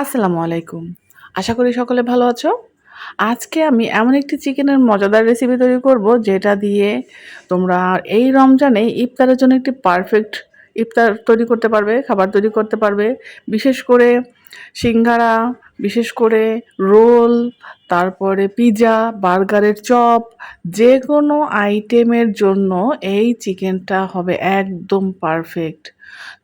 আসসালামু আলাইকুম। আশা করি সকলে ভালো আছো। আজকে আমি এমন একটি চিকেনের মজাদার রেসিপি তৈরি করব যেটা দিয়ে তোমরা এই রমজানে ইফতারের জন্য একটি পারফেক্ট ইফতার তৈরি করতে পারবে, খাবার তৈরি করতে পারবে। বিশেষ করে সিঙ্গারা, বিশেষ করে রোল, তারপরে পিজ্জা, বার্গারের চপ যেকোনো আইটেমের জন্য এই চিকেনটা হবে একদম পারফেক্ট।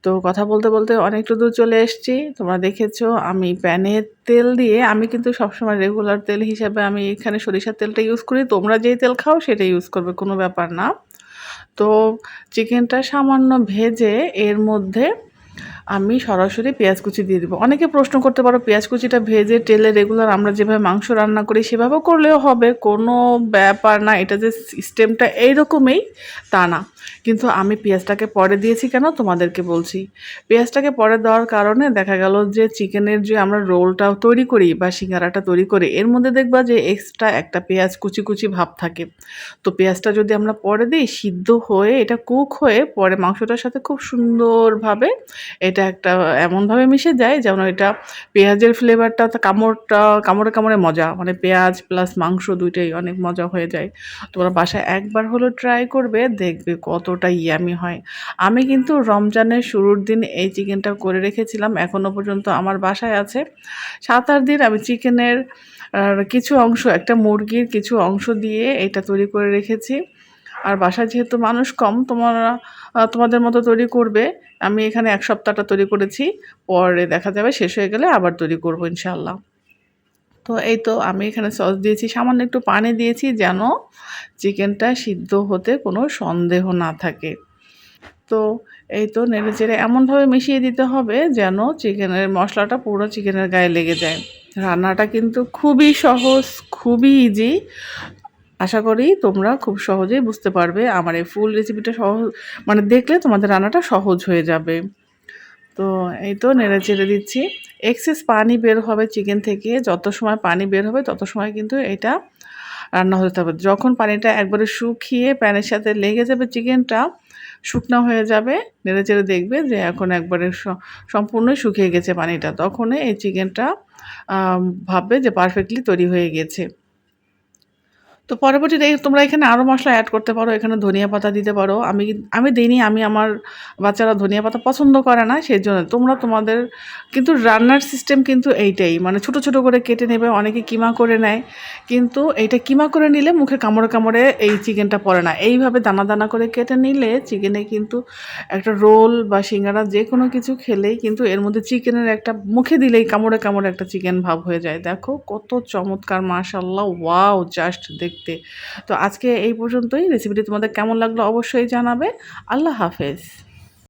তো কথা বলতে, বলতে অনেকটা দূর চলে এসেছি। তোমরা দেখেছো আমি প্যানে তেল দিয়ে আমি কিন্তু সবসময় রেগুলার তেল হিসাবে আমি এখানে সরিষার তেলটা ইউজ করি। তোমরা যেই তেল খাও সেটাই ইউজ করবে, কোনো ব্যাপার না। তো চিকেনটা সামান্য ভেজে এর মধ্যে আমি সরাসরি পেঁয়াজ কুচি দিয়ে দেবো। অনেকে প্রশ্ন করতে পারো পেঁয়াজ কুচিটা ভেজে তেলে রেগুলার আমরা যেভাবে মাংস রান্না করি সেভাবেও করলেও হবে, কোনো ব্যাপার না। এটা যে সিস্টেমটা এইরকমই তা না, কিন্তু আমি পেঁয়াজটাকে পরে দিয়েছি কেন তোমাদেরকে বলছি। পেঁয়াজটাকে পরে দেওয়ার কারণে দেখা গেল যে চিকেনের যে আমরা রোলটা তৈরি করি বা সিঙ্গারাটা তৈরি করি এর মধ্যে দেখবা যে এক্সট্রা একটা পেঁয়াজ কুচি কুচি ভাব থাকে। তো পেঁয়াজটা যদি আমরা পরে দিই সিদ্ধ হয়ে এটা কুক হয়ে পরে মাংসটার সাথে খুব সুন্দরভাবে এটা একটা এমনভাবে মিশে যায় যেন এটা পেঁয়াজের ফ্লেভারটা তো কামড়ে কামড়ে মজা, মানে পেঁয়াজ প্লাস মাংস দুইটাই অনেক মজা হয়ে যায়। তোমরা বাসায় একবার হলেও ট্রাই করবে, দেখবে কতটা ইয়ামি হয়। আমি কিন্তু রমজানের শুরুর দিন এই চিকেনটা করে রেখেছিলাম, এখনও পর্যন্ত আমার বাসায় আছে। 7-8 দিন আমি চিকেনের কিছু অংশ, একটা মুরগির কিছু অংশ দিয়ে এটা তৈরি করে রেখেছি। আর বাসায় যেহেতু মানুষ কম, তোমাদের মতো তৈরি করবে। আমি এখানে 1 সপ্তাহটা তৈরি করেছি। পরে দেখা যাবে শেষ হয়ে গেলে আবার তৈরি করব ইনশাআল্লাহ। তো এই তো আমি এখানে সস দিয়েছি, সামান্য একটু পানি দিয়েছি যেন চিকেনটা সিদ্ধ হতে কোনো সন্দেহ না থাকে। তো এই তো নেড়েচেড়ে এমনভাবে মিশিয়ে দিতে হবে যেন চিকেনের মশলাটা পুরো চিকেনের গায়ে লেগে যায়। রান্নাটা কিন্তু খুবই সহজ, খুবই ইজি। আশা করি তোমরা খুব সহজেই বুঝতে পারবে। আমার এই ফুল রেসিপিটা মানে দেখলে তোমাদের রান্নাটা সহজ হয়ে যাবে। তো এই তো নেড়েচেড়ে দিচ্ছি। এক্সেস পানি বের হবে চিকেন থেকে, যত সময় পানি বের হবে তত সময় কিন্তু এটা রান্না হতে থাকবে। যখন পানিটা একবারে শুকিয়ে প্যানের সাথে লেগে যাবে চিকেনটা, শুকনো হয়ে যাবে, নেড়েচেড়ে দেখবে যে এখন একবারে সম্পূর্ণই শুকিয়ে গেছে পানিটা। তখনই এই চিকেনটা ভাববে যে পারফেক্টলি তৈরি হয়ে গেছে। তো পরবর্তীতে তোমরা এখানে আরও মসলা অ্যাড করতে পারো। এখানে ধনিয়া পাতা দিতে পারো। আমি দিইনি, আমার বাচ্চারা ধনিয়া পাতা পছন্দ করে না, সেজন্য। তোমরা তোমাদের কিন্তু রান্নার সিস্টেম কিন্তু এইটাই, মানে ছোট, ছোট করে কেটে নেবে। অনেকে কিমা করে নেয়, কিন্তু এইটা কিমা করে নিলে মুখে কামড়ে, কামড়ে এই চিকেনটা পড়ে না। এইভাবে দানা, দানা করে কেটে নিলে চিকেনে কিন্তু একটা রোল বা সিঙ্গারা যেকোনো কিছু খেলেই কিন্তু এর মধ্যে চিকেনের একটা মুখে দিলেই কামড়ে, কামড়ে একটা চিকেন ভাব হয়ে যায়। দেখো কত চমৎকার, মাশাআল্লাহ, ওয়াও জাস্ট দেখতে। তো আজকে এই পর্যন্তই। রেসিপিটি তোমাদের কেমন লাগলো অবশ্যই জানাবে। আল্লাহ হাফেজ।